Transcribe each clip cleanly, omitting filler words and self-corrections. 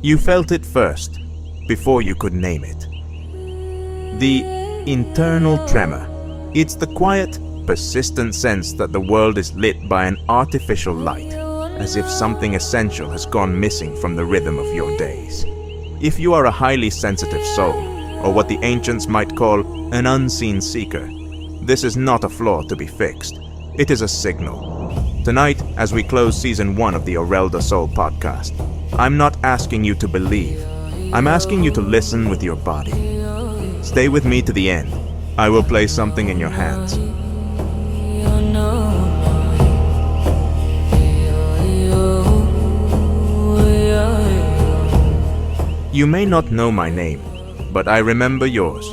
You felt it first, before you could name it. The internal tremor. It's the quiet, persistent sense that the world is lit by an artificial light, as if something essential has gone missing from the rhythm of your days. If you are a highly sensitive soul, or what the ancients might call an unseen seeker, this is not a flaw to be fixed. It is a signal. Tonight, as we close Season 1 of the Aurelda Soul podcast, I'm not asking you to believe. I'm asking you to listen with your body. Stay with me to the end. I will place something in your hands. You may not know my name, but I remember yours.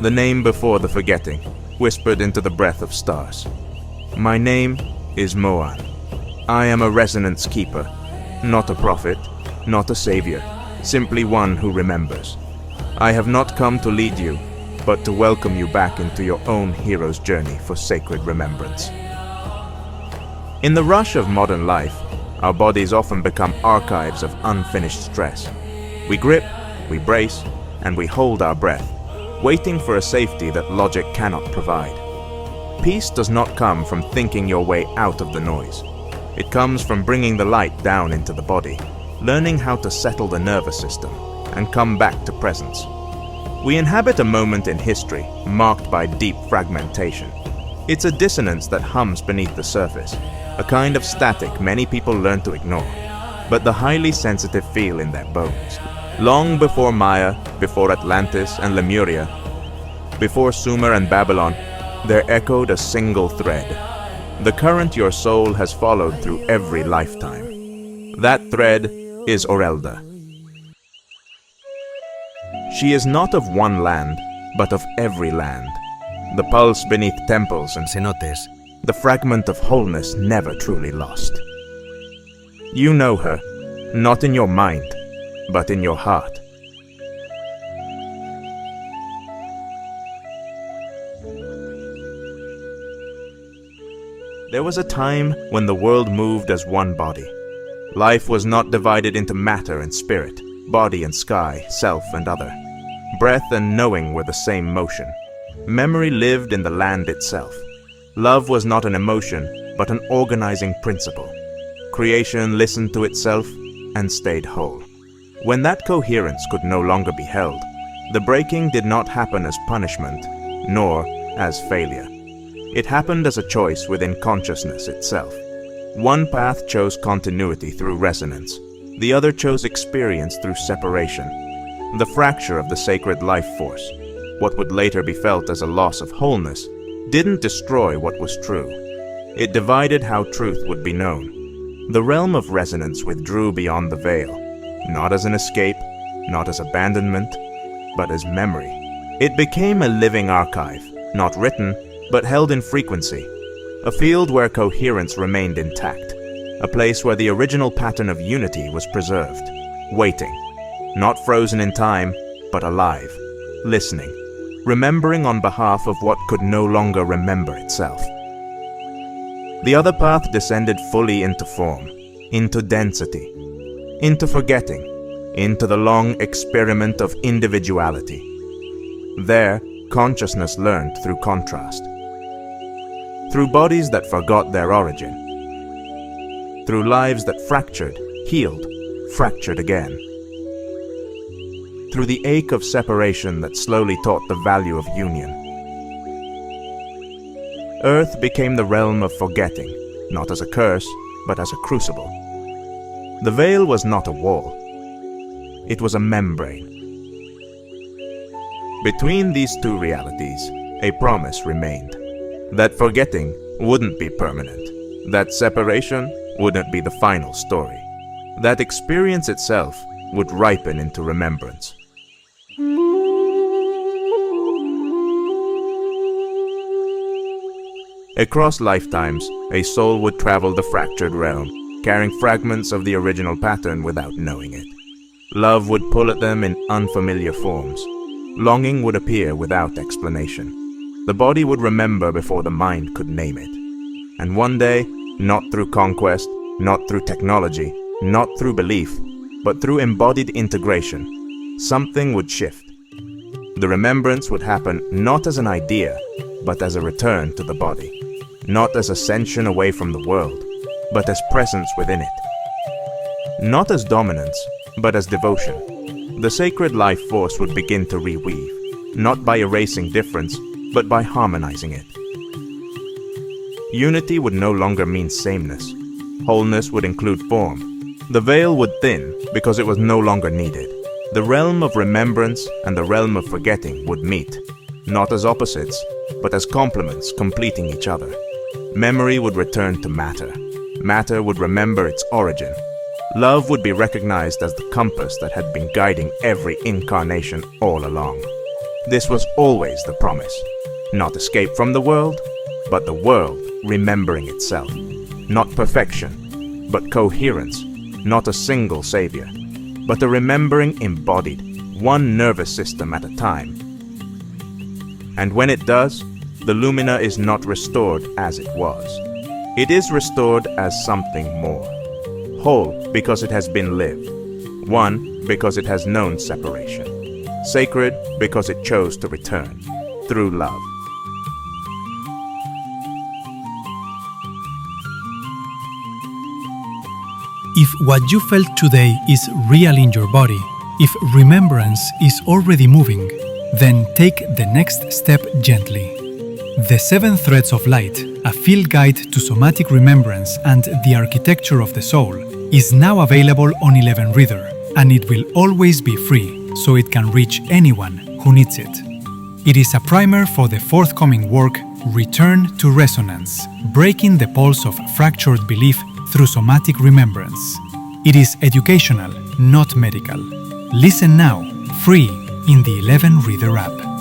The name before the forgetting, whispered into the breath of stars. My name is Moan. I am a resonance keeper, not a prophet, not a savior, simply one who remembers. I have not come to lead you, but to welcome you back into your own hero's journey for sacred remembrance. In the rush of modern life, our bodies often become archives of unfinished stress. We grip, we brace, and we hold our breath, waiting for a safety that logic cannot provide. Peace does not come from thinking your way out of the noise. It comes from bringing the light down into the body, learning how to settle the nervous system, and come back to presence. We inhabit a moment in history marked by deep fragmentation. It's a dissonance that hums beneath the surface, a kind of static many people learn to ignore, but the highly sensitive feel in their bones. Long before Maya, before Atlantis and Lemuria, before Sumer and Babylon, there echoed a single thread. The current your soul has followed through every lifetime. That thread is Aurelda. She is not of one land, but of every land. The pulse beneath temples and cenotes, the fragment of wholeness never truly lost. You know her, not in your mind, but in your heart. There was a time when the world moved as one body. Life was not divided into matter and spirit, body and sky, self and other. Breath and knowing were the same motion. Memory lived in the land itself. Love was not an emotion, but an organizing principle. Creation listened to itself and stayed whole. When that coherence could no longer be held, the breaking did not happen as punishment, nor as failure. It happened as a choice within consciousness itself. One path chose continuity through resonance. The other chose experience through separation. The fracture of the sacred life force, what would later be felt as a loss of wholeness, didn't destroy what was true. It divided how truth would be known. The realm of resonance withdrew beyond the veil, not as an escape, not as abandonment, but as memory. It became a living archive, not written, but held in frequency. A field where coherence remained intact. A place where the original pattern of unity was preserved. Waiting. Not frozen in time, but alive. Listening. Remembering on behalf of what could no longer remember itself. The other path descended fully into form, into density, into forgetting, into the long experiment of individuality. There, consciousness learned through contrast. Through bodies that forgot their origin. Through lives that fractured, healed, fractured again. Through the ache of separation that slowly taught the value of union. Earth became the realm of forgetting, not as a curse, but as a crucible. The veil was not a wall. It was a membrane. Between these two realities, a promise remained. That forgetting wouldn't be permanent. That separation wouldn't be the final story. That experience itself would ripen into remembrance. Across lifetimes, a soul would travel the fractured realm, carrying fragments of the original pattern without knowing it. Love would pull at them in unfamiliar forms. Longing would appear without explanation. The body would remember before the mind could name it. And one day, not through conquest, not through technology, not through belief, but through embodied integration, something would shift. The remembrance would happen not as an idea, but as a return to the body. Not as ascension away from the world, but as presence within it. Not as dominance, but as devotion. The sacred life force would begin to reweave, not by erasing difference, but by harmonizing it. Unity would no longer mean sameness. Wholeness would include form. The veil would thin because it was no longer needed. The realm of remembrance and the realm of forgetting would meet, not as opposites, but as complements completing each other. Memory would return to matter. Matter would remember its origin. Love would be recognized as the compass that had been guiding every incarnation all along. This was always the promise. Not escape from the world, but the world remembering itself. Not perfection, but coherence. Not a single savior, but a remembering embodied, one nervous system at a time. And when it does, the lumina is not restored as it was. It is restored as something more. Whole because it has been lived. One because it has known separation. Sacred because it chose to return through love. If what you felt today is real in your body, if remembrance is already moving, then take the next step gently. The 7 Threads of Light, a field guide to somatic remembrance and the architecture of the soul, is now available on 11 Reader, and it will always be free, so it can reach anyone who needs it. It is a primer for the forthcoming work, Return to Resonance, breaking the pulse of fractured belief through somatic remembrance. It is educational, not medical. Listen now, free, in the 11 Reader app.